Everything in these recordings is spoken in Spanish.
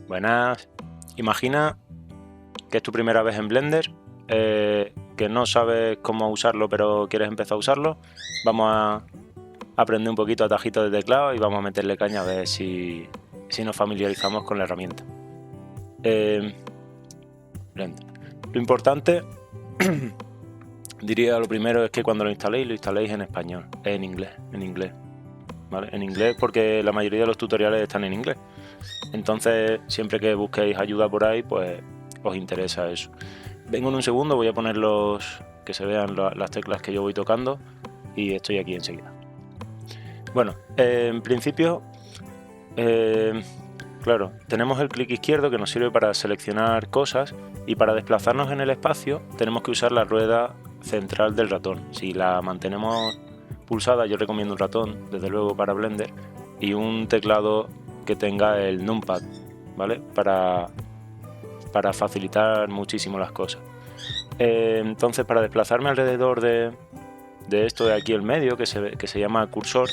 Buenas. Imagina que es tu primera vez en Blender, que no sabes cómo usarlo, pero quieres empezar a usarlo. Vamos a aprender un poquito atajitos de teclado y vamos a meterle caña a ver si nos familiarizamos con la herramienta. Blender. Lo importante, diría lo primero, es que cuando lo instaléis en español, en inglés, ¿vale? En inglés, porque la mayoría de los tutoriales están en inglés. Entonces, siempre que busquéis ayuda por ahí, pues os interesa eso. Vengo en un segundo, voy a poner que se vean las teclas que yo voy tocando y estoy aquí enseguida. Bueno, en principio, claro, tenemos el clic izquierdo que nos sirve para seleccionar cosas, y para desplazarnos en el espacio tenemos que usar la rueda central del ratón. Si la mantenemos pulsada, yo recomiendo un ratón, desde luego, para Blender, y un teclado que tenga el numpad, ¿vale? Para facilitar muchísimo las cosas. Entonces, para desplazarme alrededor de esto de aquí, el medio, que se llama cursor,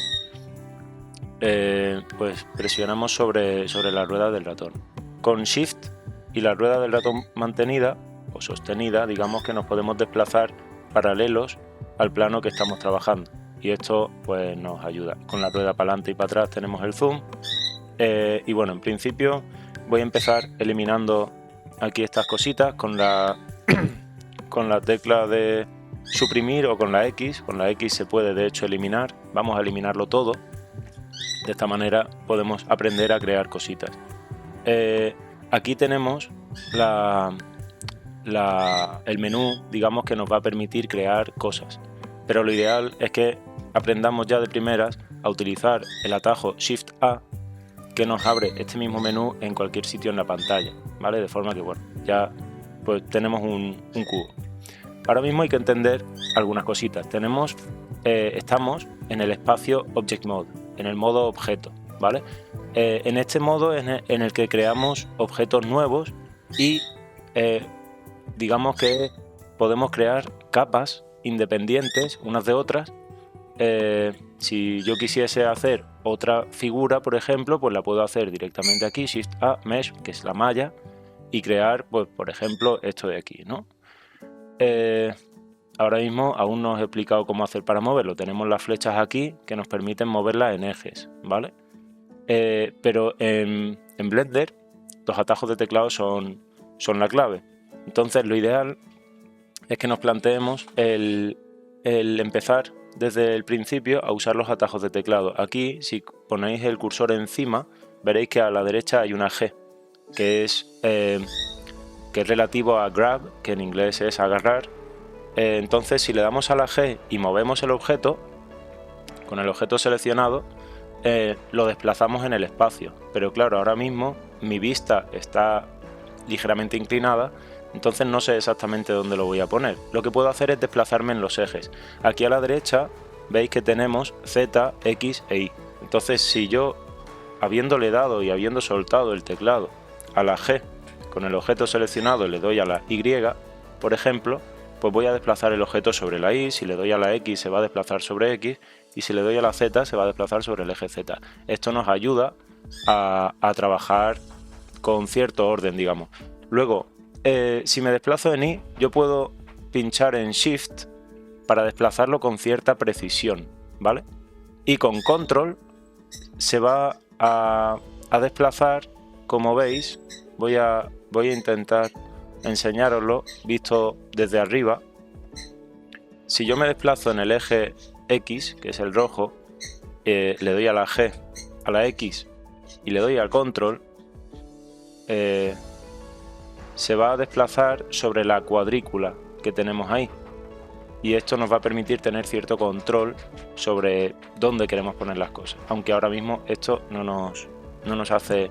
pues presionamos sobre la rueda del ratón. Con Shift y la rueda del ratón mantenida o sostenida, digamos que nos podemos desplazar paralelos al plano que estamos trabajando, y esto pues nos ayuda. Con la rueda para adelante y para atrás tenemos el zoom. Y bueno, en principio voy a empezar eliminando aquí estas cositas con la tecla de suprimir o con la X. Con la X se puede de hecho eliminar. Vamos a eliminarlo todo. De esta manera podemos aprender a crear cositas. Aquí tenemos el menú, digamos, que nos va a permitir crear cosas, pero lo ideal es que aprendamos ya de primeras a utilizar el atajo Shift A, que nos abre este mismo menú en cualquier sitio en la pantalla, ¿vale? De forma que, bueno, ya pues tenemos un cubo. Ahora mismo hay que entender algunas cositas. Estamos en el espacio Object Mode, en el modo objeto, ¿vale? En este modo en el que creamos objetos nuevos y digamos que podemos crear capas independientes unas de otras. Si yo quisiese hacer otra figura, por ejemplo, pues la puedo hacer directamente aquí, Shift A, Mesh, que es la malla, y crear, pues, por ejemplo, esto de aquí, ¿no? Ahora mismo aún no os he explicado cómo hacer para moverlo. Tenemos las flechas aquí que nos permiten moverlas en ejes, ¿vale? Pero en Blender los atajos de teclado son la clave. Entonces lo ideal es que nos planteemos el empezar desde el principio a usar los atajos de teclado. Aquí, si ponéis el cursor encima, veréis que a la derecha hay una G, que es relativo a grab, que en inglés es agarrar. Entonces, si le damos a la G y movemos el objeto, con el objeto seleccionado, lo desplazamos en el espacio. Pero claro, ahora mismo mi vista está ligeramente inclinada, entonces no sé exactamente dónde lo voy a poner. Lo que puedo hacer es desplazarme en los ejes. Aquí a la derecha veis que tenemos Z, X e Y. Entonces, si yo, habiéndole dado y habiendo soltado el teclado a la G, con el objeto seleccionado le doy a la Y, por ejemplo, pues voy a desplazar el objeto sobre la Y. Si le doy a la X se va a desplazar sobre X, y si le doy a la Z se va a desplazar sobre el eje Z. Esto nos ayuda a trabajar con cierto orden, digamos. Luego, si me desplazo en Y, yo puedo pinchar en Shift para desplazarlo con cierta precisión, ¿vale? Y con Control se va a desplazar, como veis. Voy a intentar enseñároslo visto desde arriba. Si yo me desplazo en el eje X, que es el rojo, le doy a la G, a la X y le doy al Control, se va a desplazar sobre la cuadrícula que tenemos ahí, y esto nos va a permitir tener cierto control sobre dónde queremos poner las cosas, aunque ahora mismo esto no nos hace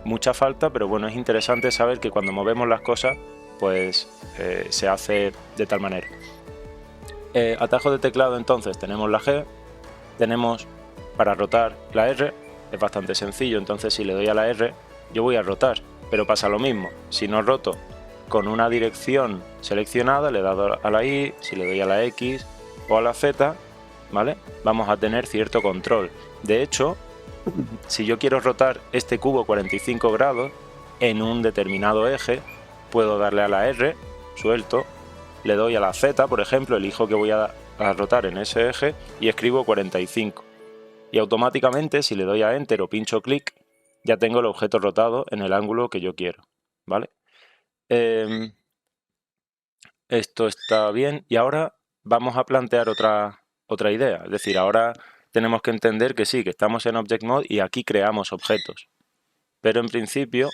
mucha falta, pero bueno, es interesante saber que cuando movemos las cosas pues se hace de tal manera. Atajos de teclado, entonces tenemos la G, tenemos para rotar la R, es bastante sencillo. Entonces, si le doy a la R, yo voy a rotar, pero pasa lo mismo. Si no roto con una dirección seleccionada, le he dado a la Y, si le doy a la X o a la Z, ¿vale?, vamos a tener cierto control. De hecho, si yo quiero rotar este cubo 45 grados, en un determinado eje. Puedo darle a la R, suelto, le doy a la Z, por ejemplo, elijo que voy a rotar en ese eje y escribo 45. Y automáticamente, si le doy a Enter o pincho clic, ya tengo el objeto rotado en el ángulo que yo quiero, ¿vale? Esto está bien y ahora vamos a plantear otra idea. Es decir, ahora tenemos que entender que sí, que estamos en Object Mode y aquí creamos objetos. Pero en principio,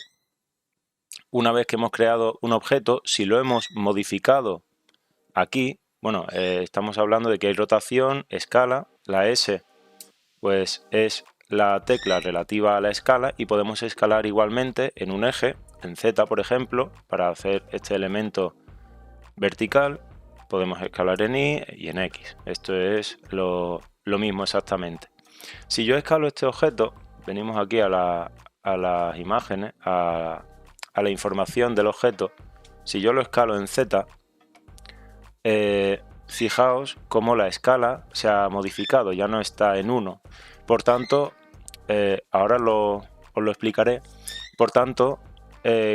una vez que hemos creado un objeto, si lo hemos modificado aquí, bueno, estamos hablando de que hay rotación, escala, la S pues es la tecla relativa a la escala y podemos escalar igualmente en un eje, en Z por ejemplo, para hacer este elemento vertical, podemos escalar en Y y en X. Esto es lo mismo exactamente. Si yo escalo este objeto, venimos aquí a las imágenes, a la información del objeto. Si yo lo escalo en Z, fijaos cómo la escala se ha modificado, ya no está en 1. Por tanto, ahora os lo explicaré. Por tanto,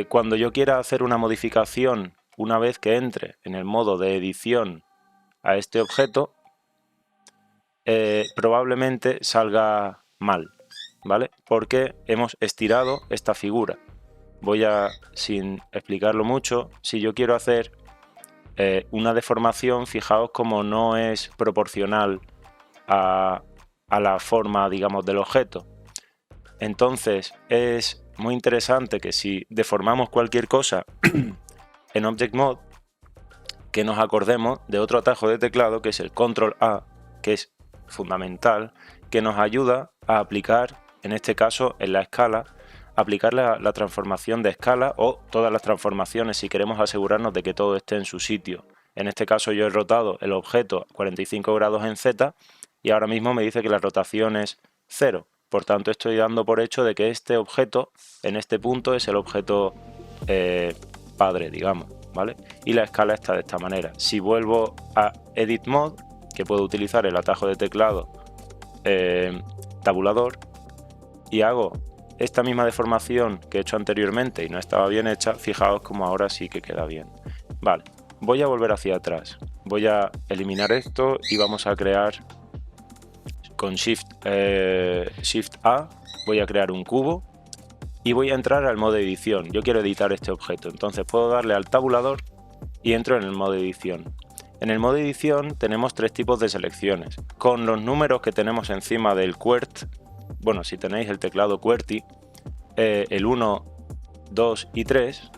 cuando yo quiera hacer una modificación una vez que entre en el modo de edición a este objeto, probablemente salga mal, ¿vale? Porque hemos estirado esta figura. Voy a, sin explicarlo mucho, si yo quiero hacer una deformación, fijaos como no es proporcional a la forma, digamos, del objeto. Entonces es muy interesante que si deformamos cualquier cosa en Object Mode, que nos acordemos de otro atajo de teclado que es el Control A, que es fundamental, que nos ayuda a aplicar, en este caso en la escala, aplicar la transformación de escala o todas las transformaciones si queremos asegurarnos de que todo esté en su sitio. En este caso yo he rotado el objeto 45 grados en Z y ahora mismo me dice que la rotación es 0. Por tanto estoy dando por hecho de que este objeto en este punto es el objeto padre, digamos, ¿vale? Y la escala está de esta manera. Si vuelvo a Edit Mode, que puedo utilizar el atajo de teclado tabulador y hago esta misma deformación que he hecho anteriormente y no estaba bien hecha, fijaos como ahora sí que queda bien. Vale, voy a volver hacia atrás. Voy a eliminar esto y vamos a crear con Shift A, voy a crear un cubo y voy a entrar al modo edición. Yo quiero editar este objeto, entonces puedo darle al tabulador y entro en el modo edición. En el modo edición tenemos tres tipos de selecciones. Con los números que tenemos encima del QWERT, bueno, si tenéis el teclado QWERTY, el 1, 2 y 3,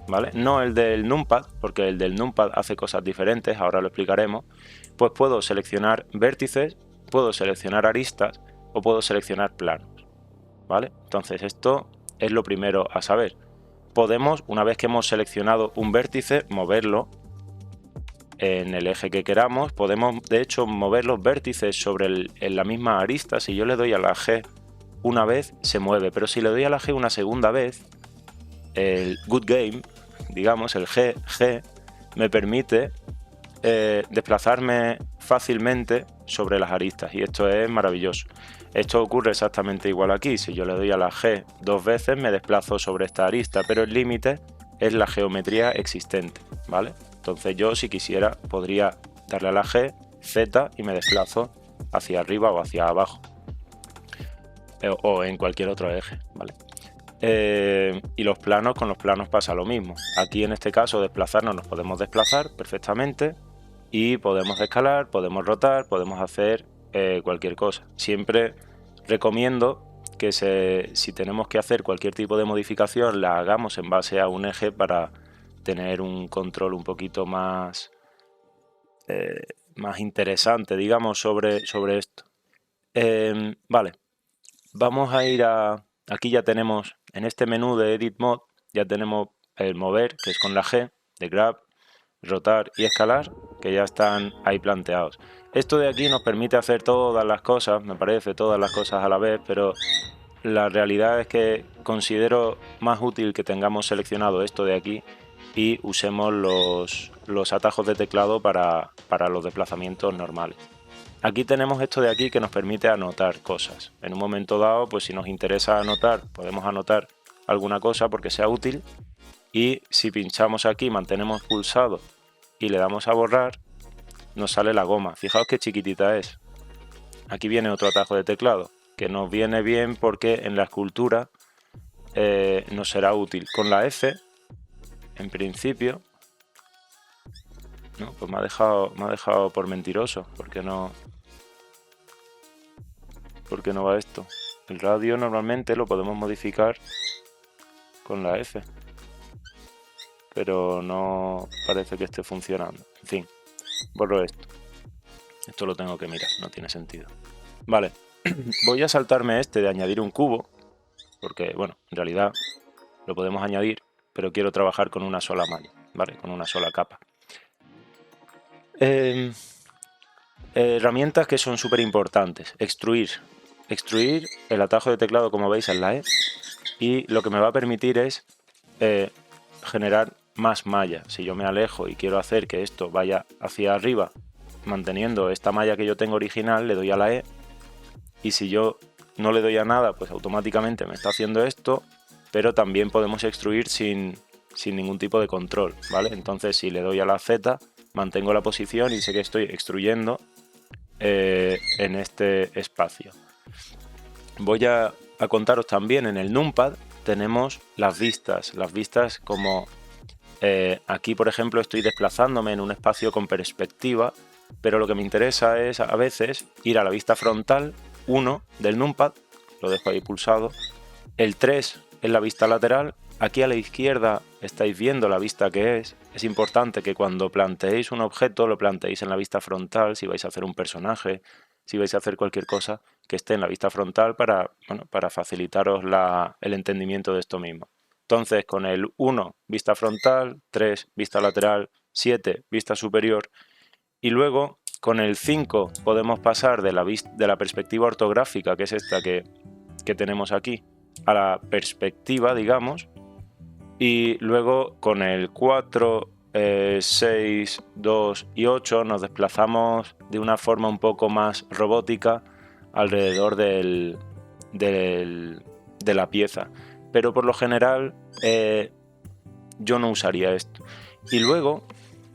¿vale? No el del numpad, porque el del numpad hace cosas diferentes, ahora lo explicaremos. Pues puedo seleccionar vértices, puedo seleccionar aristas o puedo seleccionar planos, ¿vale? Entonces esto es lo primero a saber. Podemos, una vez que hemos seleccionado un vértice, moverlo en el eje que queramos. Podemos de hecho mover los vértices sobre en la misma arista. Si yo le doy a la G una vez se mueve, pero si le doy a la G una segunda vez, el Good Game, digamos, el G me permite desplazarme fácilmente sobre las aristas y esto es maravilloso. Esto ocurre exactamente igual aquí. Si yo le doy a la G dos veces me desplazo sobre esta arista, pero el límite es la geometría existente, ¿vale? Entonces yo, si quisiera, podría darle a la G, Z y me desplazo hacia arriba o hacia abajo o en cualquier otro eje, ¿vale? Y los planos, con los planos pasa lo mismo. Aquí en este caso desplazarnos nos podemos desplazar perfectamente y podemos escalar, podemos rotar, podemos hacer cualquier cosa. Siempre recomiendo que si tenemos que hacer cualquier tipo de modificación la hagamos en base a un eje para tener un control un poquito más interesante, digamos, sobre esto. Vale, vamos a ir aquí ya tenemos, en este menú de Edit Mode, ya tenemos el mover, que es con la G, de Grab, rotar y escalar, que ya están ahí planteados. Esto de aquí nos permite hacer todas las cosas, me parece, todas las cosas a la vez, pero la realidad es que considero más útil que tengamos seleccionado esto de aquí y usemos los atajos de teclado para los desplazamientos normales. Aquí tenemos esto de aquí que nos permite anotar cosas. En un momento dado, pues si nos interesa anotar, podemos anotar alguna cosa porque sea útil, y si pinchamos aquí, mantenemos pulsado y le damos a borrar, nos sale la goma. Fijaos qué chiquitita es. Aquí viene otro atajo de teclado, que nos viene bien porque en la escultura nos será útil. Con la F, en principio, no, pues me ha dejado por mentiroso, porque no va esto. El radio normalmente lo podemos modificar con la F, pero no parece que esté funcionando. En fin, borro esto. Esto lo tengo que mirar, no tiene sentido. Vale, voy a saltarme este de añadir un cubo, porque, bueno, en realidad lo podemos añadir, pero quiero trabajar con una sola malla, ¿vale? Con una sola capa. Herramientas que son súper importantes. Extruir. Extruir, el atajo de teclado, como veis, es la E, y lo que me va a permitir es generar más malla. Si yo me alejo y quiero hacer que esto vaya hacia arriba, manteniendo esta malla que yo tengo original, le doy a la E, y si yo no le doy a nada, pues automáticamente me está haciendo esto, pero también podemos extruir sin ningún tipo de control, ¿vale? Entonces, si le doy a la Z, mantengo la posición y sé que estoy extruyendo en este espacio. Voy a contaros también, en el numpad tenemos las vistas como aquí, por ejemplo, estoy desplazándome en un espacio con perspectiva, pero lo que me interesa es a veces ir a la vista frontal 1 del numpad, lo dejo ahí pulsado, el 3 es la vista lateral. Aquí a la izquierda estáis viendo la vista que es. Es importante que cuando planteéis un objeto lo planteéis en la vista frontal, si vais a hacer un personaje, si vais a hacer cualquier cosa, que esté en la vista frontal para facilitaros el entendimiento de esto mismo. Entonces, con el 1, vista frontal, 3, vista lateral, 7, vista superior, y luego con el 5 podemos pasar de la perspectiva ortográfica, que es esta que tenemos aquí, a la perspectiva, digamos, y luego con el 4, 6, 2 y 8 nos desplazamos de una forma un poco más robótica alrededor de la pieza, pero por lo general yo no usaría esto. Y luego,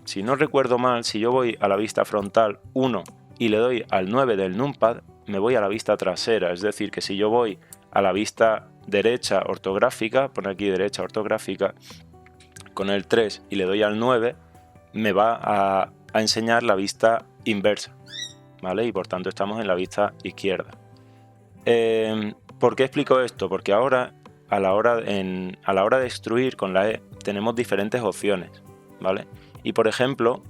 si no recuerdo mal, si yo voy a la vista frontal 1 y le doy al 9 del numpad, me voy a la vista trasera, es decir, que si yo voy a la vista derecha ortográfica, pone aquí derecha ortográfica, con el 3 y le doy al 9, me va a enseñar la vista inversa, ¿vale? Y por tanto estamos en la vista izquierda. ¿Por qué explico esto? Porque ahora, a la hora de extruir con la E, tenemos diferentes opciones, ¿vale? Y por ejemplo,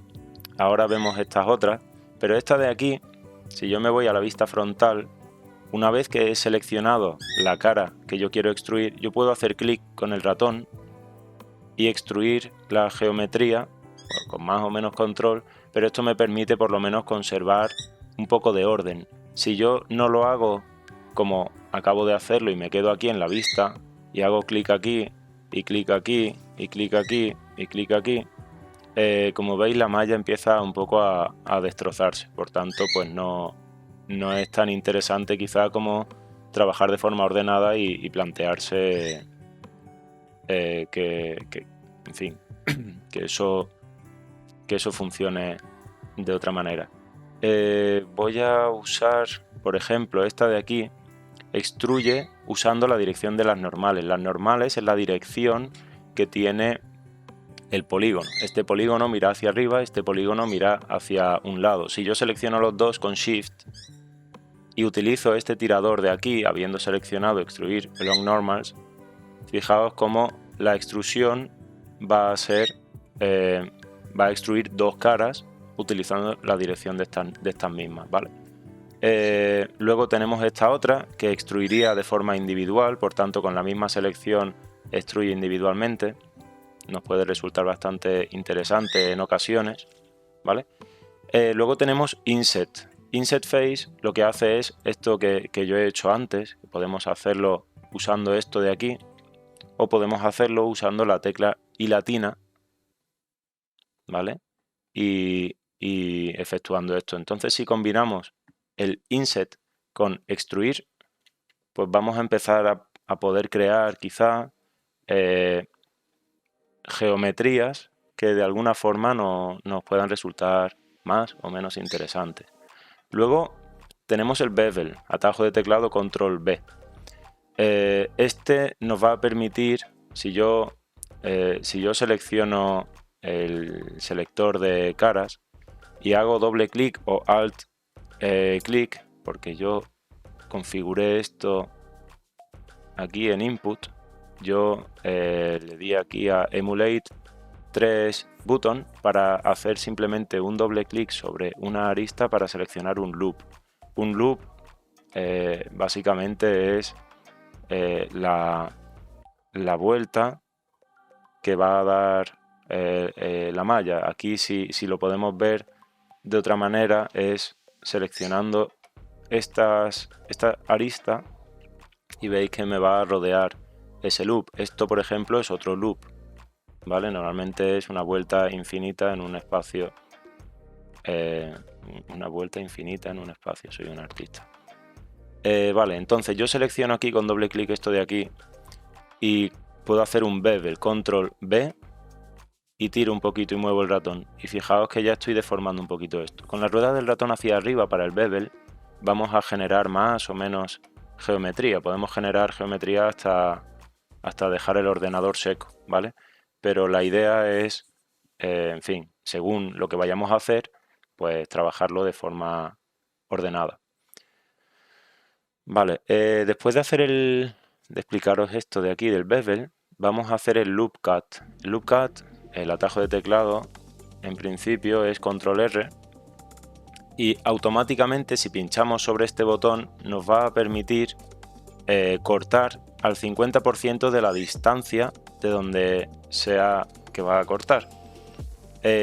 ahora vemos estas otras, pero esta de aquí, si yo me voy a la vista frontal, una vez que he seleccionado la cara que yo quiero extruir, yo puedo hacer clic con el ratón y extruir la geometría con más o menos control, pero esto me permite por lo menos conservar un poco de orden. Si yo no lo hago como acabo de hacerlo y me quedo aquí en la vista y hago clic aquí y clic aquí y clic aquí y clic aquí, como veis la malla empieza un poco a destrozarse, por tanto pues no es tan interesante quizá como trabajar de forma ordenada y plantearse en fin, que eso funcione de otra manera. Voy a usar, por ejemplo, esta de aquí, extruye usando la dirección de las normales. Las normales es la dirección que tiene el polígono. Este polígono mira hacia arriba, este polígono mira hacia un lado. Si yo selecciono los dos con Shift y utilizo este tirador de aquí, habiendo seleccionado extruir along normals, fijaos cómo la extrusión va a extruir dos caras utilizando la dirección de estas mismas, ¿vale? Luego tenemos esta otra que extruiría de forma individual, por tanto con la misma selección extruye individualmente. Nos puede resultar bastante interesante en ocasiones, ¿vale? Luego tenemos Inset. Inset Face lo que hace es esto que yo he hecho antes. Podemos hacerlo usando esto de aquí, o podemos hacerlo usando la tecla I latina, ¿vale? Y efectuando esto. Entonces, si combinamos el Inset con Extruir, pues vamos a empezar a poder crear quizá geometrías que de alguna forma nos puedan resultar más o menos interesantes. Luego tenemos el bevel, atajo de teclado control B. Este nos va a permitir, si yo selecciono el selector de caras y hago doble clic o alt clic, porque yo configuré esto aquí en input, yo le di aquí a emulate 3 button para hacer simplemente un doble clic sobre una arista para seleccionar un loop. Un loop básicamente es la vuelta que va a dar la malla. Aquí si lo podemos ver de otra manera es seleccionando esta arista y veis que me va a rodear ese loop. Esto por ejemplo es otro loop, ¿vale? Normalmente es una vuelta infinita en un espacio, soy un artista. Vale, entonces yo selecciono aquí con doble clic esto de aquí y puedo hacer un bevel, control B, y tiro un poquito y muevo el ratón. Y fijaos que ya estoy deformando un poquito esto. Con la rueda del ratón hacia arriba para el bevel vamos a generar más o menos geometría. Podemos generar geometría hasta dejar el ordenador seco, ¿vale? Pero la idea es, en fin, según lo que vayamos a hacer, pues trabajarlo de forma ordenada. Vale, después de explicaros esto de aquí del bevel, vamos a hacer el loop cut. El loop cut, el atajo de teclado, en principio es control R y automáticamente si pinchamos sobre este botón nos va a permitir cortar al 50% de la distancia de donde sea que va a cortar.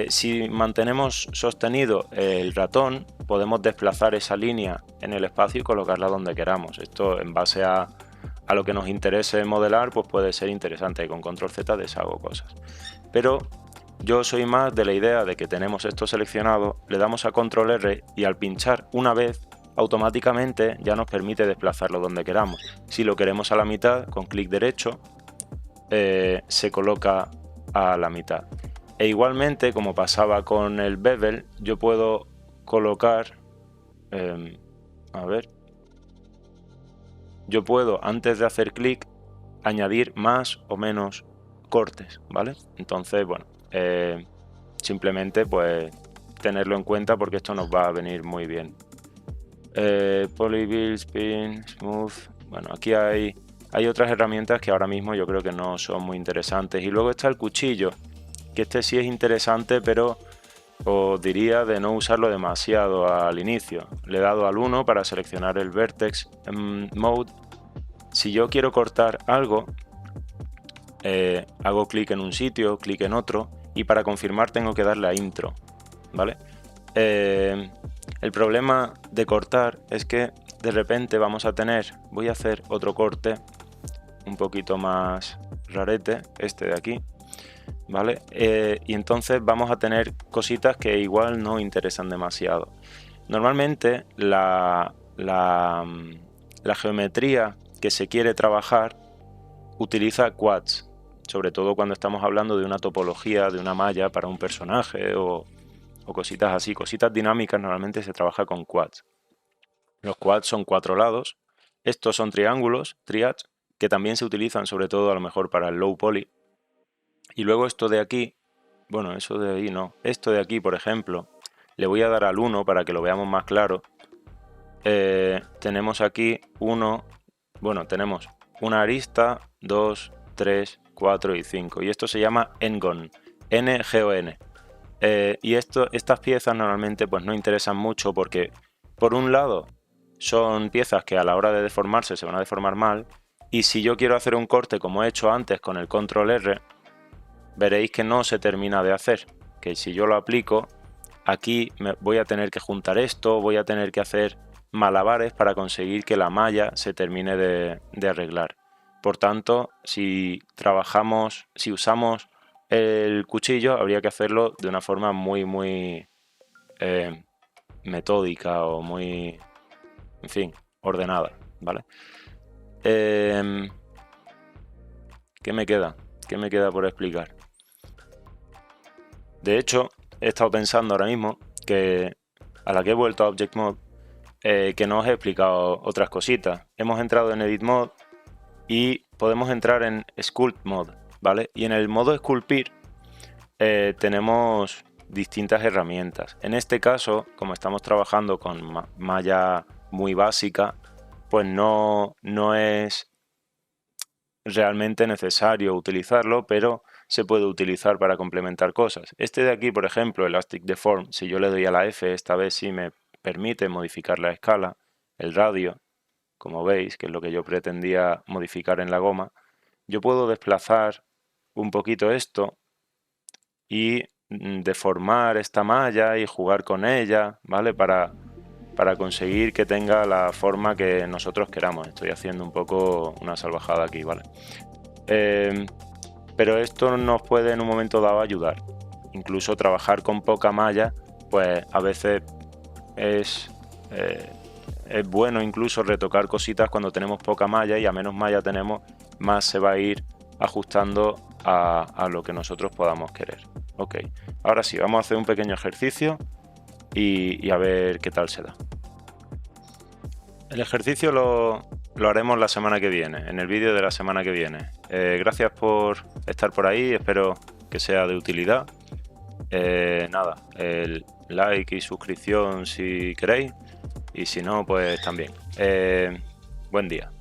Si mantenemos sostenido el ratón, podemos desplazar esa línea en el espacio y colocarla donde queramos. Esto en base a lo que nos interese modelar, pues puede ser interesante. Y con control Z deshago cosas. Pero yo soy más de la idea de que tenemos esto seleccionado, le damos a control R y al pinchar una vez, automáticamente ya nos permite desplazarlo donde queramos. Si lo queremos a la mitad, con clic derecho, se coloca a la mitad. E igualmente, como pasaba con el bevel, yo puedo colocar, yo puedo antes de hacer clic añadir más o menos cortes, ¿vale? Entonces, bueno, simplemente pues tenerlo en cuenta porque esto nos va a venir muy bien. Polyfill, Spin, Smooth, bueno, aquí hay otras herramientas que ahora mismo yo creo que no son muy interesantes. Y luego está el cuchillo, que este sí es interesante, pero os diría de no usarlo demasiado al inicio. Le he dado al 1 para seleccionar el Vertex Mode. Si yo quiero cortar algo, hago clic en un sitio, clic en otro, y para confirmar tengo que darle a Intro, ¿vale? El problema de cortar es que de repente vamos a tener, voy a hacer otro corte un poquito más rarete, este de aquí, ¿vale? Y entonces vamos a tener cositas que igual no interesan demasiado. Normalmente la geometría que se quiere trabajar utiliza quads, sobre todo cuando estamos hablando de una topología, de una malla para un personaje o cositas así, cositas dinámicas. Normalmente se trabaja con quads. Los quads son 4 lados. Estos son triángulos, triads, que también se utilizan sobre todo a lo mejor para el low poly. Y luego esto de aquí, bueno, eso de ahí no. Esto de aquí, por ejemplo, le voy a dar al 1 para que lo veamos más claro. Tenemos aquí tenemos una arista, 2, 3, 4 y 5. Y esto se llama N-gon, N-G-O-N. Y estas piezas normalmente pues no interesan mucho porque, por un lado, son piezas que a la hora de deformarse se van a deformar mal. Y si yo quiero hacer un corte como he hecho antes con el control R, veréis que no se termina de hacer. Que si yo lo aplico, aquí voy a tener que juntar esto, voy a tener que hacer malabares para conseguir que la malla se termine de arreglar. Por tanto, si usamos el cuchillo, habría que hacerlo de una forma muy metódica o muy, en fin, ordenada, ¿vale? ¿Qué me queda? ¿Qué me queda por explicar? De hecho, he estado pensando ahora mismo que a la que he vuelto a Object Mode, que no os he explicado otras cositas. Hemos entrado en Edit Mode y podemos entrar en Sculpt Mode, ¿vale? Y en el modo esculpir tenemos distintas herramientas. En este caso, como estamos trabajando con malla muy básica, pues no es realmente necesario utilizarlo, pero se puede utilizar para complementar cosas. Este de aquí, por ejemplo, Elastic Deform, si yo le doy a la F, esta vez sí me permite modificar la escala, el radio, como veis, que es lo que yo pretendía modificar en la goma. Yo puedo desplazar un poquito esto y deformar esta malla y jugar con ella, ¿vale? Para conseguir que tenga la forma que nosotros queramos. Estoy haciendo un poco una salvajada aquí, ¿vale? Pero esto nos puede en un momento dado ayudar. Incluso trabajar con poca malla, pues a veces es bueno incluso retocar cositas cuando tenemos poca malla, y a menos malla tenemos, más se va a ir ajustando a lo que nosotros podamos querer. Ok, ahora sí, vamos a hacer un pequeño ejercicio y a ver qué tal se da. El ejercicio lo haremos la semana que viene, en el vídeo de la semana que viene. Gracias por estar por ahí, espero que sea de utilidad. Nada, el like y suscripción si queréis, y si no, pues también. Buen día.